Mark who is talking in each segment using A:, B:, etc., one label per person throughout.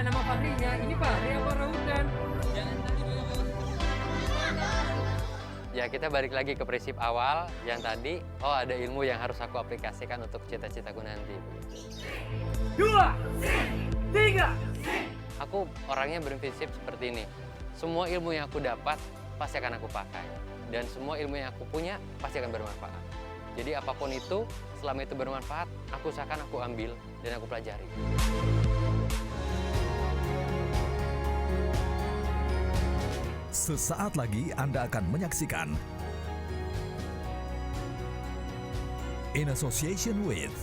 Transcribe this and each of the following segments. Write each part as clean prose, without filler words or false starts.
A: nama Fahrinya, ini Fahri apa Raudan?
B: Ya, kita balik lagi ke prinsip awal yang tadi, ada ilmu yang harus aku aplikasikan untuk cita-citaku nanti.
A: 2, 3.
B: Aku orangnya berprinsip seperti ini. Semua ilmu yang aku dapat pasti akan aku pakai. Dan semua ilmu yang aku punya pasti akan bermanfaat. Jadi apapun itu, selama itu bermanfaat, aku usahakan aku ambil dan aku pelajari.
C: Sesaat lagi Anda akan menyaksikan In Association with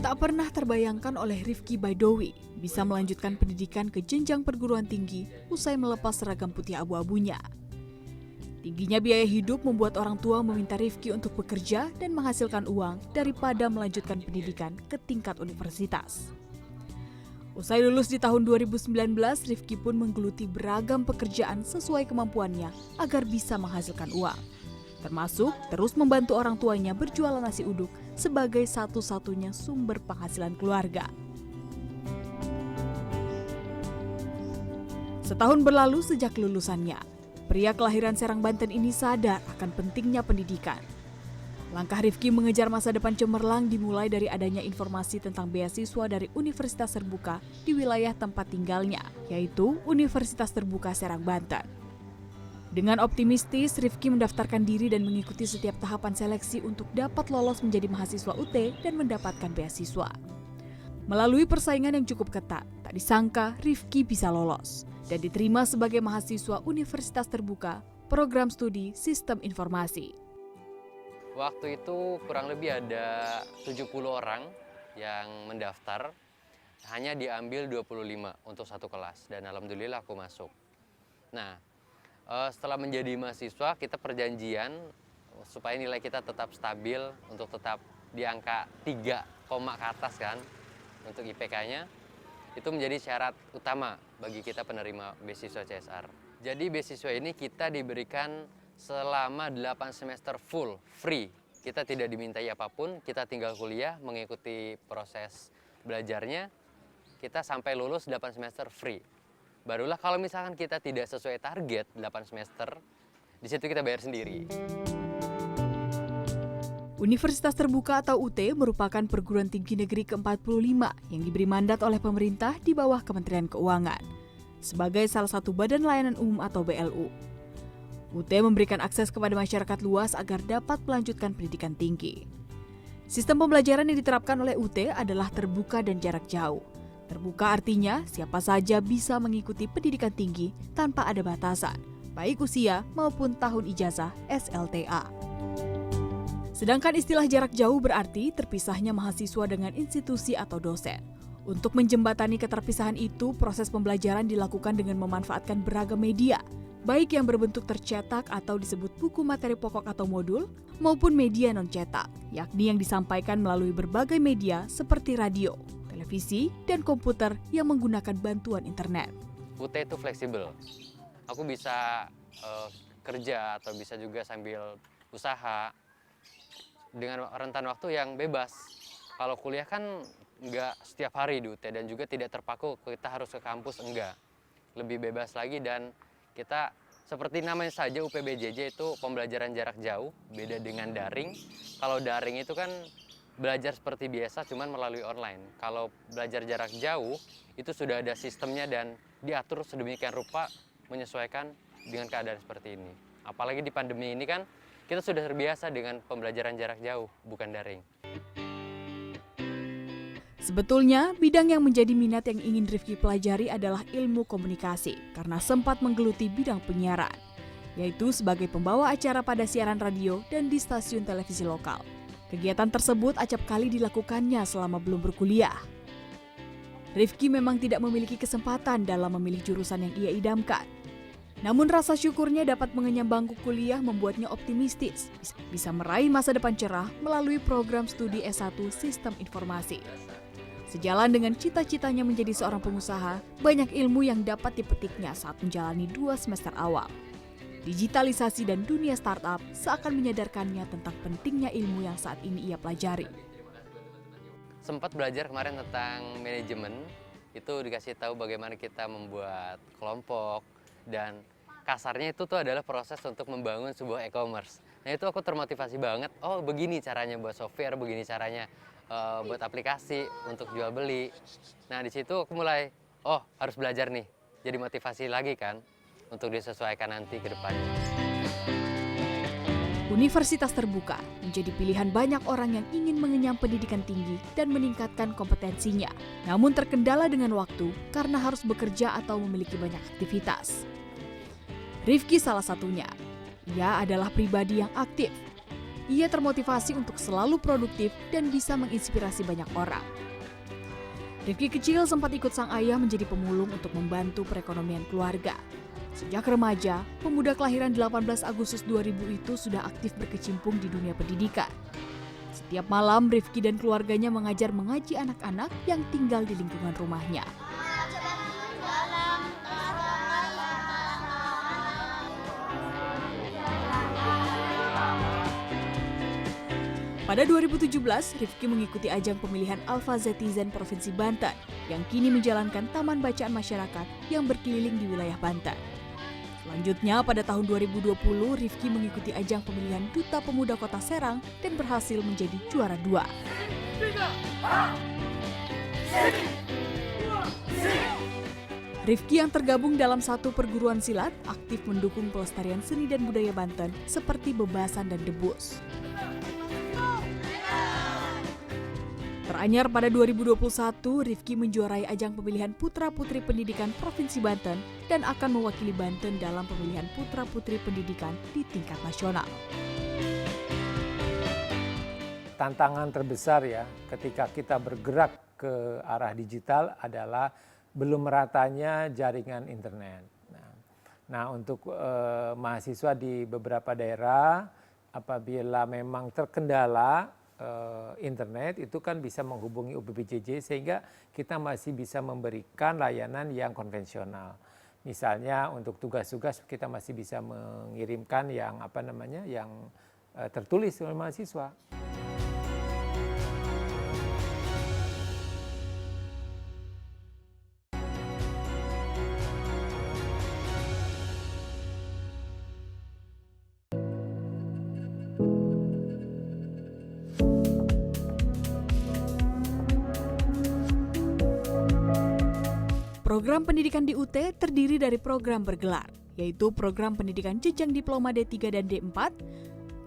D: Tak pernah terbayangkan oleh Rifki Baidowi bisa melanjutkan pendidikan ke jenjang perguruan tinggi usai melepas seragam putih abu-abunya. Tingginya biaya hidup membuat orang tua meminta Rifki untuk bekerja dan menghasilkan uang daripada melanjutkan pendidikan ke tingkat universitas. Usai lulus di tahun 2019, Rifki pun menggeluti beragam pekerjaan sesuai kemampuannya agar bisa menghasilkan uang. Termasuk terus membantu orang tuanya berjualan nasi uduk sebagai satu-satunya sumber penghasilan keluarga. Setahun berlalu sejak lulusannya, pria kelahiran Serang, Banten ini sadar akan pentingnya pendidikan. Langkah Rifki mengejar masa depan cemerlang dimulai dari adanya informasi tentang beasiswa dari Universitas Terbuka di wilayah tempat tinggalnya, yaitu Universitas Terbuka Serang, Banten. Dengan optimistis, Rifki mendaftarkan diri dan mengikuti setiap tahapan seleksi untuk dapat lolos menjadi mahasiswa UT dan mendapatkan beasiswa. Melalui persaingan yang cukup ketat, tak disangka Rifki bisa lolos dan diterima sebagai mahasiswa Universitas Terbuka, program studi Sistem Informasi.
B: Waktu itu kurang lebih ada 70 orang yang mendaftar, hanya diambil 25 untuk satu kelas dan alhamdulillah aku masuk. Nah, setelah menjadi mahasiswa, kita perjanjian supaya nilai kita tetap stabil untuk tetap di angka 3, ke atas kan untuk IPK-nya. Itu menjadi syarat utama bagi kita penerima beasiswa CSR. Jadi beasiswa ini kita diberikan selama 8 semester full, free. Kita tidak dimintai apapun, kita tinggal kuliah, mengikuti proses belajarnya. Kita sampai lulus 8 semester free. Barulah kalau misalkan kita tidak sesuai target 8 semester, di situ kita bayar sendiri.
D: Universitas Terbuka atau UT merupakan perguruan tinggi negeri ke-45 yang diberi mandat oleh pemerintah di bawah Kementerian Keuangan sebagai salah satu badan layanan umum atau BLU. UT memberikan akses kepada masyarakat luas agar dapat melanjutkan pendidikan tinggi. Sistem pembelajaran yang diterapkan oleh UT adalah terbuka dan jarak jauh. Terbuka artinya siapa saja bisa mengikuti pendidikan tinggi tanpa ada batasan, baik usia maupun tahun ijazah SLTA. Sedangkan istilah jarak jauh berarti terpisahnya mahasiswa dengan institusi atau dosen. Untuk menjembatani keterpisahan itu, proses pembelajaran dilakukan dengan memanfaatkan beragam media, baik yang berbentuk tercetak atau disebut buku materi pokok atau modul, maupun media non-cetak, yakni yang disampaikan melalui berbagai media seperti radio, televisi, dan komputer yang menggunakan bantuan internet.
B: UT itu fleksibel. Aku bisa kerja atau bisa juga sambil usaha dengan rentan waktu yang bebas. Kalau kuliah kan nggak setiap hari di UT dan juga tidak terpaku kita harus ke kampus, enggak. Lebih bebas lagi dan kita seperti namanya saja UPBJJ itu pembelajaran jarak jauh, beda dengan daring. Kalau daring itu kan belajar seperti biasa cuman melalui online. Kalau belajar jarak jauh itu sudah ada sistemnya dan diatur sedemikian rupa menyesuaikan dengan keadaan seperti ini. Apalagi di pandemi ini kan kita sudah terbiasa dengan pembelajaran jarak jauh, bukan daring.
D: Sebetulnya, bidang yang menjadi minat yang ingin Rifki pelajari adalah ilmu komunikasi karena sempat menggeluti bidang penyiaran, yaitu sebagai pembawa acara pada siaran radio dan di stasiun televisi lokal. Kegiatan tersebut acap kali dilakukannya selama belum berkuliah. Rifki memang tidak memiliki kesempatan dalam memilih jurusan yang ia idamkan. Namun rasa syukurnya dapat mengenyam bangku kuliah membuatnya optimistis bisa meraih masa depan cerah melalui program studi S1 Sistem Informasi. Sejalan dengan cita-citanya menjadi seorang pengusaha, banyak ilmu yang dapat dipetiknya saat menjalani 2 semester awal. Digitalisasi dan dunia startup seakan menyadarkannya tentang pentingnya ilmu yang saat ini ia pelajari.
B: Sempat belajar kemarin tentang manajemen, itu dikasih tahu bagaimana kita membuat kelompok, dan kasarnya itu tuh adalah proses untuk membangun sebuah e-commerce. Nah itu aku termotivasi banget, oh begini caranya buat software, begini caranya buat aplikasi untuk jual beli. Nah di situ aku mulai, oh harus belajar nih, jadi motivasi lagi kan untuk disesuaikan nanti ke depannya.
D: Universitas terbuka menjadi pilihan banyak orang yang ingin mengenyam pendidikan tinggi dan meningkatkan kompetensinya, namun terkendala dengan waktu karena harus bekerja atau memiliki banyak aktivitas. Rifki salah satunya. Ia adalah pribadi yang aktif. Ia termotivasi untuk selalu produktif dan bisa menginspirasi banyak orang. Rifki kecil sempat ikut sang ayah menjadi pemulung untuk membantu perekonomian keluarga. Sejak remaja, pemuda kelahiran 18 Agustus 2000 itu sudah aktif berkecimpung di dunia pendidikan. Setiap malam, Rifki dan keluarganya mengajar mengaji anak-anak yang tinggal di lingkungan rumahnya. Pada 2017, Rifki mengikuti ajang pemilihan Alpha Zetizen Provinsi Banten yang kini menjalankan taman bacaan masyarakat yang berkeliling di wilayah Banten. Selanjutnya, pada tahun 2020, Rifki mengikuti ajang pemilihan Duta Pemuda Kota Serang dan berhasil menjadi juara 2. Rifki yang tergabung dalam satu perguruan silat aktif mendukung pelestarian seni dan budaya Banten seperti bebasan dan debus. Teranyar pada 2021, Rifki menjuarai ajang pemilihan Putra-Putri Pendidikan Provinsi Banten dan akan mewakili Banten dalam pemilihan Putra-Putri Pendidikan di tingkat nasional.
E: Tantangan terbesar ya ketika kita bergerak ke arah digital adalah belum meratanya jaringan internet. Nah untuk mahasiswa di beberapa daerah apabila memang terkendala internet itu kan bisa menghubungi UPBJJ sehingga kita masih bisa memberikan layanan yang konvensional. Misalnya untuk tugas-tugas kita masih bisa mengirimkan yang yang tertulis oleh mahasiswa.
D: Program pendidikan di UT terdiri dari program bergelar, yaitu program pendidikan jenjang diploma D3 dan D4,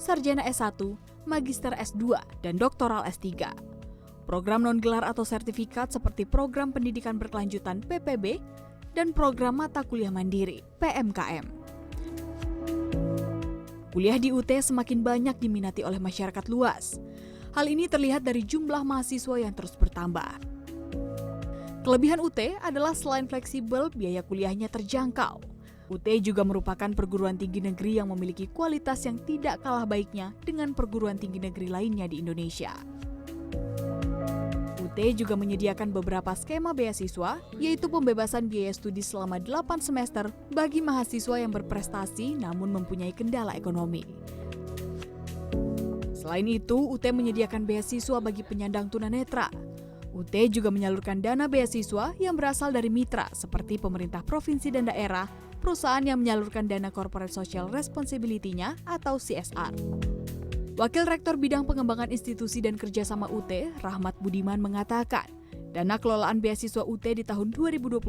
D: sarjana S1, magister S2, dan doktoral S3. Program non-gelar atau sertifikat seperti program pendidikan berkelanjutan PPB, dan program mata kuliah mandiri PMKM. Kuliah di UT semakin banyak diminati oleh masyarakat luas. Hal ini terlihat dari jumlah mahasiswa yang terus bertambah. Kelebihan UT adalah selain fleksibel, biaya kuliahnya terjangkau. UT juga merupakan perguruan tinggi negeri yang memiliki kualitas yang tidak kalah baiknya dengan perguruan tinggi negeri lainnya di Indonesia. UT juga menyediakan beberapa skema beasiswa, yaitu pembebasan biaya studi selama 8 semester bagi mahasiswa yang berprestasi namun mempunyai kendala ekonomi. Selain itu, UT menyediakan beasiswa bagi penyandang tunanetra. UT juga menyalurkan dana beasiswa yang berasal dari mitra seperti pemerintah provinsi dan daerah, perusahaan yang menyalurkan dana corporate social responsibility-nya atau CSR. Wakil Rektor Bidang Pengembangan Institusi dan Kerjasama UT, Rahmat Budiman mengatakan, dana kelolaan beasiswa UT di tahun 2021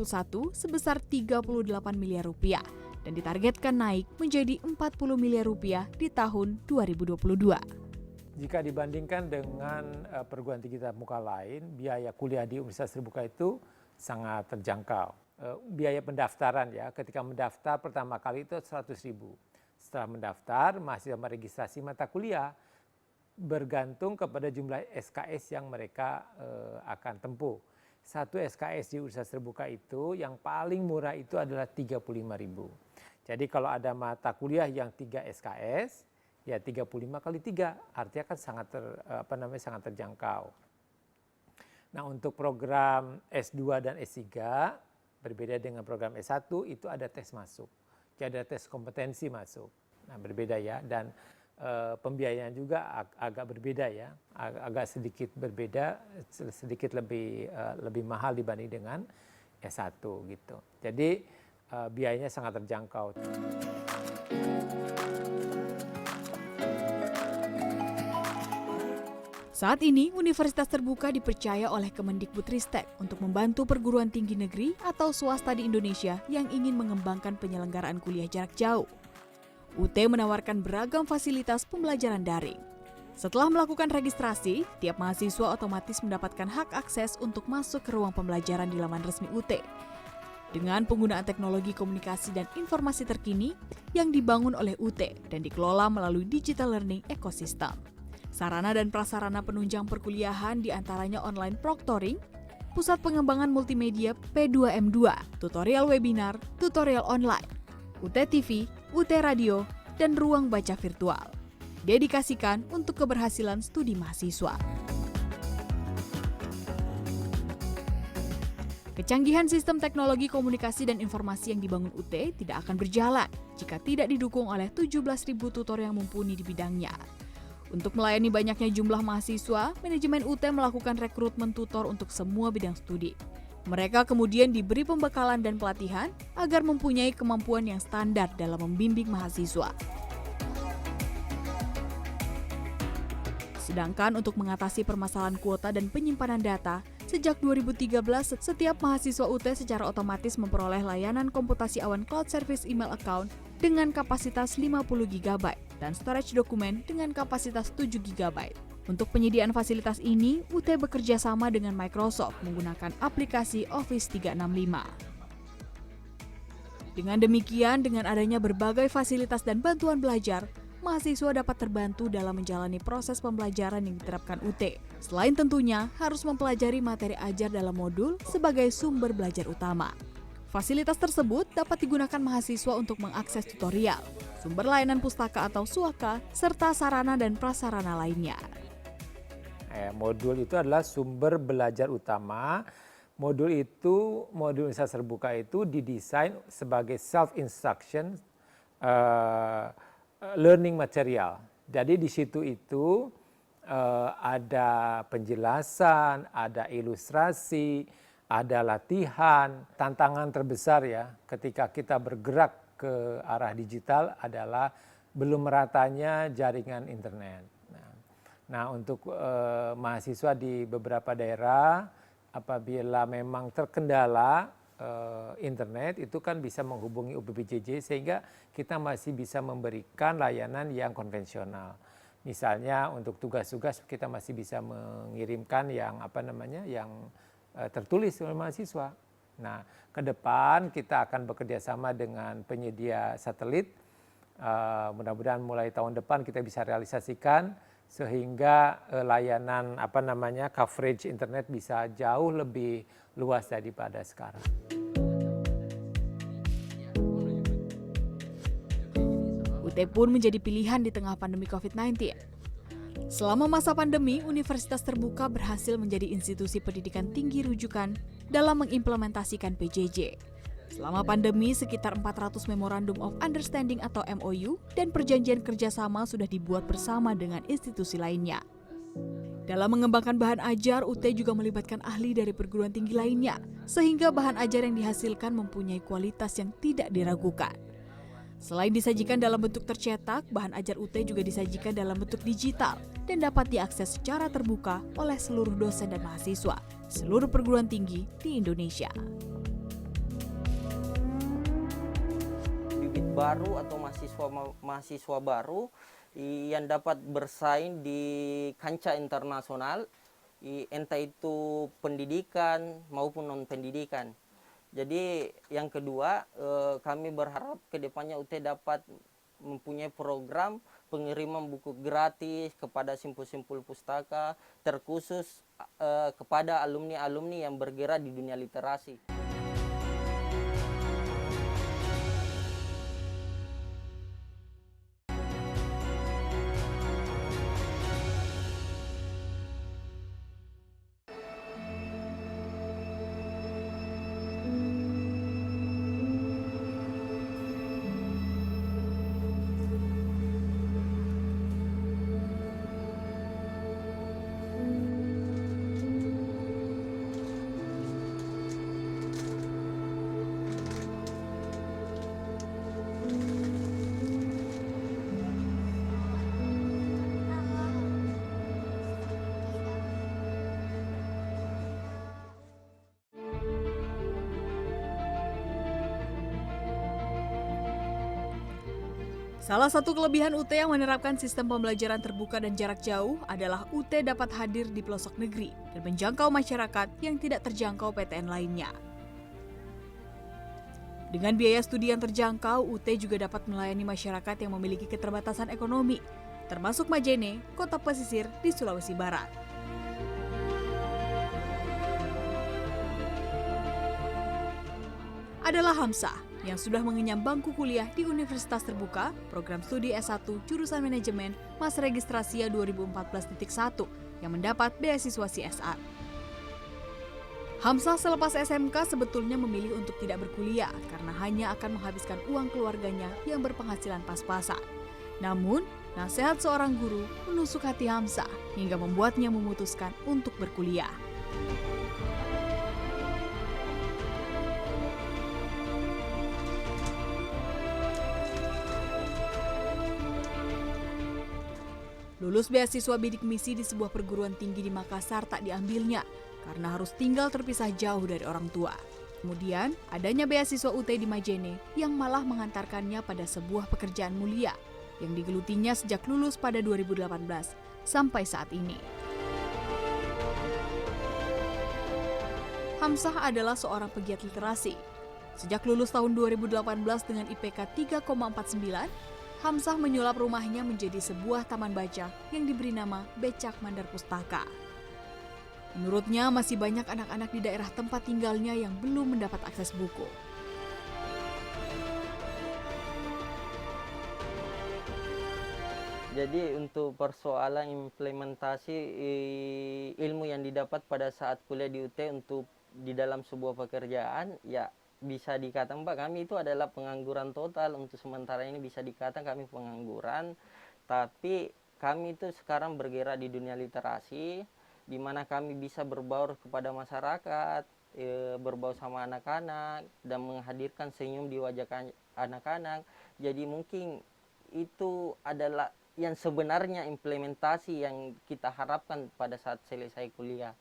D: sebesar 38 miliar rupiah dan ditargetkan naik menjadi 40 miliar rupiah di tahun 2022.
E: Jika dibandingkan dengan perguruan tinggi tatap muka lain, biaya kuliah di Universitas Terbuka itu sangat terjangkau. Biaya pendaftaran ya, ketika mendaftar pertama kali itu 100.000. Setelah mendaftar, mahasiswa meregistrasi mata kuliah bergantung kepada jumlah SKS yang mereka akan tempuh. Satu SKS di Universitas Terbuka itu yang paling murah itu adalah 35.000. Jadi kalau ada mata kuliah yang 3 SKS, ya 35 kali 3 artinya kan sangat sangat terjangkau. Nah, untuk program S2 dan S3 berbeda dengan program S1 itu ada tes masuk. Jadi ada tes kompetensi masuk. Nah, berbeda ya, dan pembiayaan juga agak berbeda ya, agak sedikit berbeda, sedikit lebih mahal dibanding dengan S1 gitu. Jadi biayanya sangat terjangkau.
D: Saat ini, universitas terbuka dipercaya oleh Kemendikbudristek untuk membantu perguruan tinggi negeri atau swasta di Indonesia yang ingin mengembangkan penyelenggaraan kuliah jarak jauh. UT menawarkan beragam fasilitas pembelajaran daring. Setelah melakukan registrasi, tiap mahasiswa otomatis mendapatkan hak akses untuk masuk ke ruang pembelajaran di laman resmi UT. Dengan penggunaan teknologi komunikasi dan informasi terkini yang dibangun oleh UT dan dikelola melalui digital learning ecosystem. Sarana dan prasarana penunjang perkuliahan diantaranya online proctoring, pusat pengembangan multimedia P2M2, tutorial webinar, tutorial online, UT TV, UT Radio, dan ruang baca virtual. Dedikasikan untuk keberhasilan studi mahasiswa. Kecanggihan sistem teknologi komunikasi dan informasi yang dibangun UT tidak akan berjalan jika tidak didukung oleh 17.000 tutor yang mumpuni di bidangnya. Untuk melayani banyaknya jumlah mahasiswa, manajemen UT melakukan rekrutmen tutor untuk semua bidang studi. Mereka kemudian diberi pembekalan dan pelatihan agar mempunyai kemampuan yang standar dalam membimbing mahasiswa. Sedangkan untuk mengatasi permasalahan kuota dan penyimpanan data, sejak 2013 setiap mahasiswa UT secara otomatis memperoleh layanan komputasi awan cloud service email account dengan kapasitas 50 GB dan storage dokumen dengan kapasitas 7 GB. Untuk penyediaan fasilitas ini, UT bekerja sama dengan Microsoft menggunakan aplikasi Office 365. Dengan demikian, dengan adanya berbagai fasilitas dan bantuan belajar, mahasiswa dapat terbantu dalam menjalani proses pembelajaran yang diterapkan UT. Selain tentunya harus mempelajari materi ajar dalam modul sebagai sumber belajar utama. Fasilitas tersebut dapat digunakan mahasiswa untuk mengakses tutorial, sumber layanan pustaka atau suaka, serta sarana dan prasarana lainnya.
E: Modul itu adalah sumber belajar utama. Modul universitas terbuka itu didesain sebagai self-instruction learning material. Jadi di situ itu ada penjelasan, ada ilustrasi, ada latihan. Tantangan terbesar ya ketika kita bergerak ke arah digital adalah belum meratanya jaringan internet. Nah, untuk mahasiswa di beberapa daerah apabila memang terkendala internet itu kan bisa menghubungi UPPJJ sehingga kita masih bisa memberikan layanan yang konvensional. Misalnya untuk tugas-tugas kita masih bisa mengirimkan yang tertulis oleh mahasiswa. Nah, ke depan kita akan bekerja sama dengan penyedia satelit. Mudah-mudahan mulai tahun depan kita bisa realisasikan sehingga layanan coverage internet bisa jauh lebih luas daripada sekarang.
D: UT pun menjadi pilihan di tengah pandemi COVID-19. Selama masa pandemi, Universitas Terbuka berhasil menjadi institusi pendidikan tinggi rujukan dalam mengimplementasikan PJJ. Selama pandemi, sekitar 400 Memorandum of Understanding atau MOU dan perjanjian kerjasama sudah dibuat bersama dengan institusi lainnya. Dalam mengembangkan bahan ajar, UT juga melibatkan ahli dari perguruan tinggi lainnya, sehingga bahan ajar yang dihasilkan mempunyai kualitas yang tidak diragukan. Selain disajikan dalam bentuk tercetak, bahan ajar UT juga disajikan dalam bentuk digital dan dapat diakses secara terbuka oleh seluruh dosen dan mahasiswa, seluruh perguruan tinggi di Indonesia.
F: Bibit baru atau mahasiswa baru yang dapat bersaing di kancah internasional, entah itu pendidikan maupun non-pendidikan. Jadi yang kedua, kami berharap kedepannya UT dapat mempunyai program pengiriman buku gratis kepada simpul-simpul pustaka, terkhusus kepada alumni-alumni yang bergerak di dunia literasi.
D: Salah satu kelebihan UT yang menerapkan sistem pembelajaran terbuka dan jarak jauh adalah UT dapat hadir di pelosok negeri dan menjangkau masyarakat yang tidak terjangkau PTN lainnya. Dengan biaya studi yang terjangkau, UT juga dapat melayani masyarakat yang memiliki keterbatasan ekonomi, termasuk Majene, kota pesisir di Sulawesi Barat. Adalah Hamzah yang sudah mengenyam bangku kuliah di Universitas Terbuka, program studi S1 jurusan Manajemen masa registrasi 2014.1 yang mendapat beasiswa CSR. Hamzah selepas SMK sebetulnya memilih untuk tidak berkuliah karena hanya akan menghabiskan uang keluarganya yang berpenghasilan pas-pasan. Namun, nasihat seorang guru menusuk hati Hamzah hingga membuatnya memutuskan untuk berkuliah. Lulus beasiswa bidik misi di sebuah perguruan tinggi di Makassar tak diambilnya karena harus tinggal terpisah jauh dari orang tua. Kemudian, adanya beasiswa UT di Majene yang malah mengantarkannya pada sebuah pekerjaan mulia yang digelutinya sejak lulus pada 2018 sampai saat ini. Hamzah adalah seorang pegiat literasi. Sejak lulus tahun 2018 dengan IPK 3,49, Hamzah menyulap rumahnya menjadi sebuah taman baca yang diberi nama Becak Mandar Pustaka. Menurutnya masih banyak anak-anak di daerah tempat tinggalnya yang belum mendapat akses buku.
F: Jadi untuk persoalan implementasi ilmu yang didapat pada saat kuliah di UT untuk di dalam sebuah pekerjaan, ya bisa dikatakan Pak, kami itu adalah pengangguran total. Untuk sementara ini bisa dikatakan kami pengangguran, tapi kami itu sekarang bergerak di dunia literasi, di mana kami bisa berbaur kepada masyarakat, berbaur sama anak-anak, dan menghadirkan senyum di wajah anak-anak. Jadi mungkin itu adalah yang sebenarnya implementasi yang kita harapkan pada saat selesai kuliah.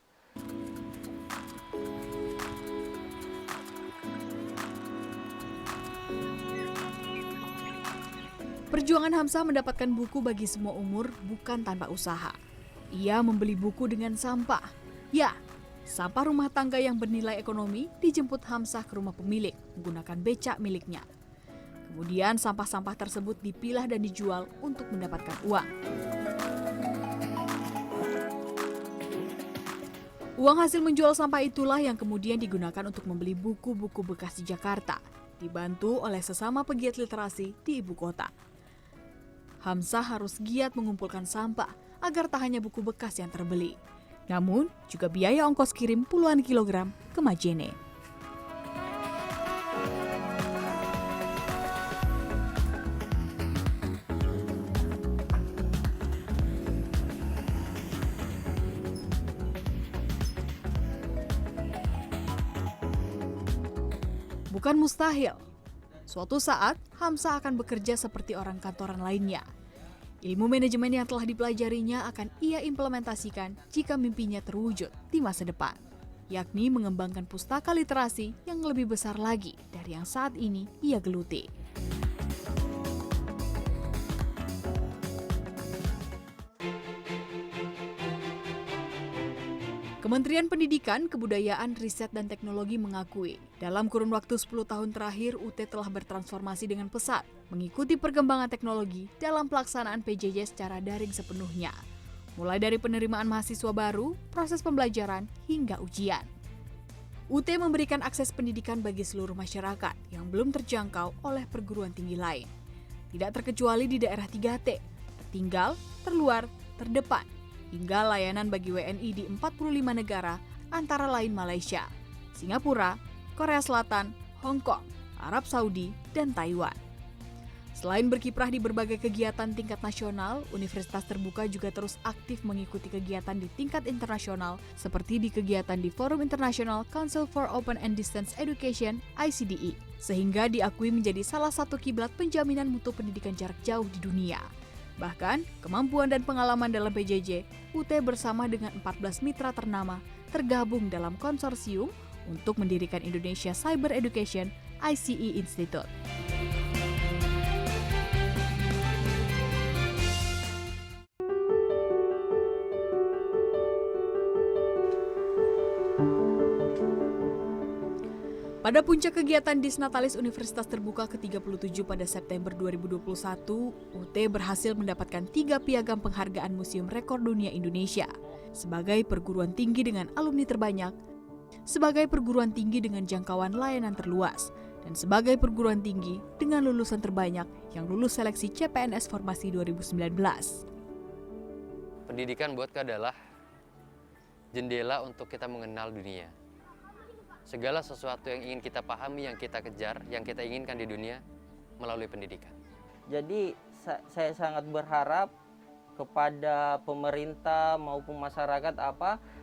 D: Perjuangan Hamzah mendapatkan buku bagi semua umur bukan tanpa usaha. Ia membeli buku dengan sampah. Ya, sampah rumah tangga yang bernilai ekonomi dijemput Hamzah ke rumah pemilik menggunakan becak miliknya. Kemudian sampah-sampah tersebut dipilah dan dijual untuk mendapatkan uang. Uang hasil menjual sampah itulah yang kemudian digunakan untuk membeli buku-buku bekas di Jakarta, dibantu oleh sesama pegiat literasi di ibu kota. Hamzah harus giat mengumpulkan sampah agar tak hanya buku bekas yang terbeli, namun juga biaya ongkos kirim puluhan kilogram ke Majene. Bukan mustahil. Suatu saat, Hamzah akan bekerja seperti orang kantoran lainnya. Ilmu manajemen yang telah dipelajarinya akan ia implementasikan jika mimpinya terwujud di masa depan, yakni mengembangkan pustaka literasi yang lebih besar lagi dari yang saat ini ia geluti. Kementerian Pendidikan, Kebudayaan, Riset, dan Teknologi mengakui, dalam kurun waktu 10 tahun terakhir UT telah bertransformasi dengan pesat, mengikuti perkembangan teknologi dalam pelaksanaan PJJ secara daring sepenuhnya. Mulai dari penerimaan mahasiswa baru, proses pembelajaran, hingga ujian. UT memberikan akses pendidikan bagi seluruh masyarakat yang belum terjangkau oleh perguruan tinggi lain. Tidak terkecuali di daerah 3T, tertinggal, terluar, terdepan, hingga layanan bagi WNI di 45 negara antara lain Malaysia, Singapura, Korea Selatan, Hong Kong, Arab Saudi, dan Taiwan. Selain berkiprah di berbagai kegiatan tingkat nasional, Universitas Terbuka juga terus aktif mengikuti kegiatan di tingkat internasional seperti di kegiatan di Forum International Council for Open and Distance Education (ICDE), sehingga diakui menjadi salah satu kiblat penjaminan mutu pendidikan jarak jauh di dunia. Bahkan, kemampuan dan pengalaman dalam PJJ, UT bersama dengan 14 mitra ternama tergabung dalam konsorsium untuk mendirikan Indonesia Cyber Education ICE Institute. Pada puncak kegiatan Disnatalis Universitas Terbuka ke-37 pada September 2021, UT berhasil mendapatkan 3 piagam penghargaan Museum Rekor Dunia Indonesia sebagai perguruan tinggi dengan alumni terbanyak, sebagai perguruan tinggi dengan jangkauan layanan terluas, dan sebagai perguruan tinggi dengan lulusan terbanyak yang lulus seleksi CPNS Formasi 2019.
B: Pendidikan buatku adalah jendela untuk kita mengenal dunia. Segala sesuatu yang ingin kita pahami, yang kita kejar, yang kita inginkan di dunia melalui pendidikan.
F: Jadi saya sangat berharap kepada pemerintah maupun masyarakat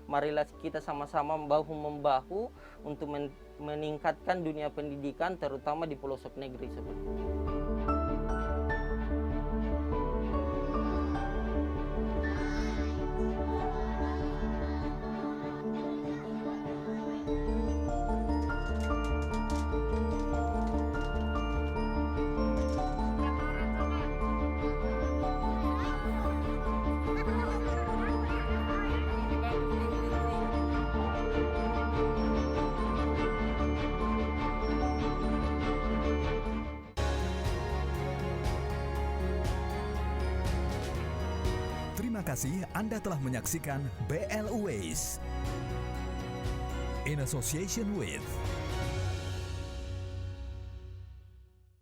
F: marilah kita sama-sama bahu-membahu untuk meningkatkan dunia pendidikan terutama di pelosok negeri seperti ini.
C: Terima kasih Anda telah menyaksikan BL Ways in association with